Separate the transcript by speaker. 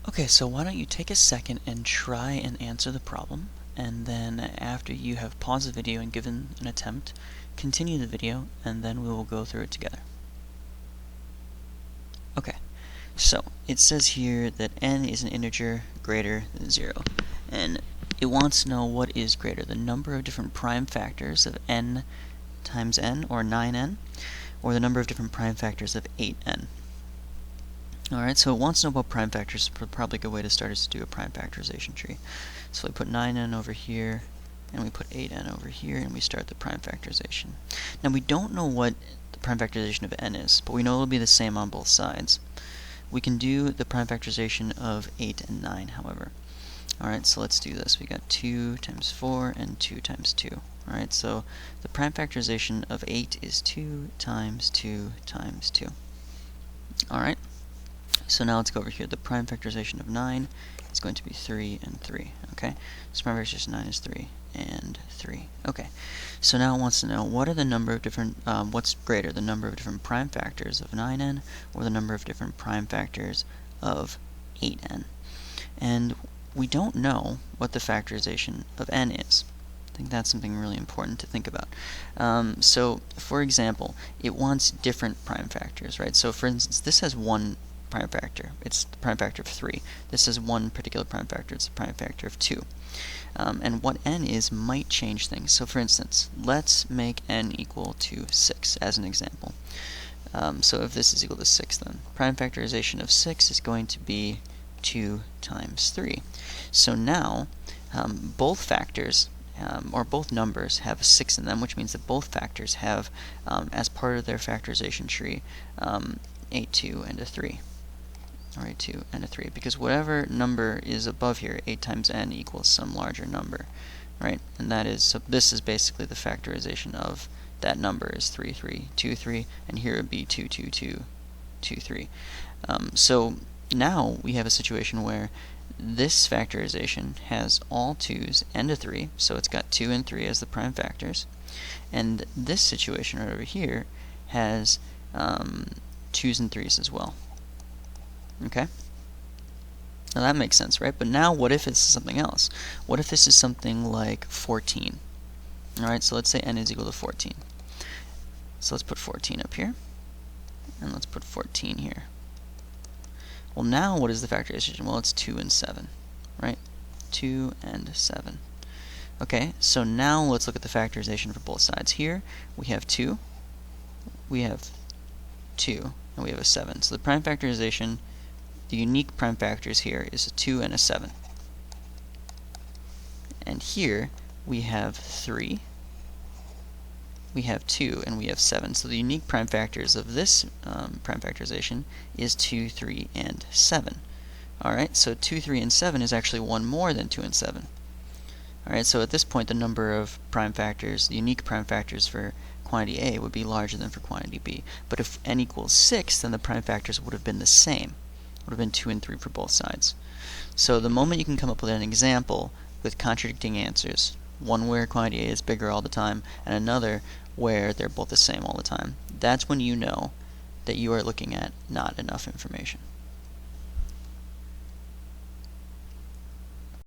Speaker 1: Okay, so why don't you take a second and try and answer the problem, and then after you have paused the video and given an attempt, continue the video, and then we will go through it together. Okay, so it says here that n is an integer greater than 0, and it wants to know what is greater, the number of different prime factors of n times n, or 9n, or the number of different prime factors of 8n. Alright, so it wants to know about prime factors. Probably a good way to start is to do a prime factorization tree. So we put 9n over here, and we put 8n over here, and we start the prime factorization. Now we don't know what the prime factorization of n is, but we know it'll be the same on both sides. We can do the prime factorization of 8 and 9, however. Alright, so let's do this. We got 2 times 4 and 2 times 2. Alright, so the prime factorization of 8 is 2 times 2 times 2. Alright. So now let's go over here. The prime factorization of 9 is going to be 3 and 3. Okay? So prime factorization of 9 is 3 and 3. Okay. So now it wants to know what are the number of different, what's greater, the number of different prime factors of 9n or the number of different prime factors of 8n. And we don't know what the factorization of n is. I think that's something really important to think about. So, for example, it wants different prime factors, right? So, for instance, this has one prime factor. It's the prime factor of 3. This is one particular prime factor. It's the prime factor of 2. And what n is might change things. So, for instance, let's make n equal to 6 as an example. So if this is equal to 6, then prime factorization of 6 is going to be 2 times 3. So now, both factors, or both numbers, have a 6 in them, which means that both factors have, as part of their factorization tree, a 2 and a 3. Or a 2 and a 3, because whatever number is above here, 8 times n equals some larger number, right? And that is, so this is basically the factorization of that number is 3, 3, 2, 3, and here it would be 2, 2, 2, 2, 3. So now we have a situation where this factorization has all 2's and a 3, so it's got 2 and 3 as the prime factors, and this situation right over here has 2's and 3's as well. Okay? Now that makes sense, right? But now what if it's something else? What if this is something like 14? Alright, so let's say n is equal to 14. So let's put 14 up here, and let's put 14 here. Well, now what is the factorization? Well, it's 2 and 7, right? 2 and 7. Okay, so now let's look at the factorization for both sides. Here we have 2, we have 2, and we have a 7. So the prime factorization, the unique prime factors here is a 2 and a 7. And here we have 3, we have 2, and we have 7. So the unique prime factors of this prime factorization is 2, 3, and 7. Alright, so 2, 3, and 7 is actually one more than 2 and 7. Alright, so at this point the number of prime factors, the unique prime factors for quantity A would be larger than for quantity B. But if n equals 6, then the prime factors would have been the same. Would have been 2 and 3 for both sides. So the moment you can come up with an example with contradicting answers, one where quantity A is bigger all the time, and another where they're both the same all the time, that's when you know that you are looking at not enough information.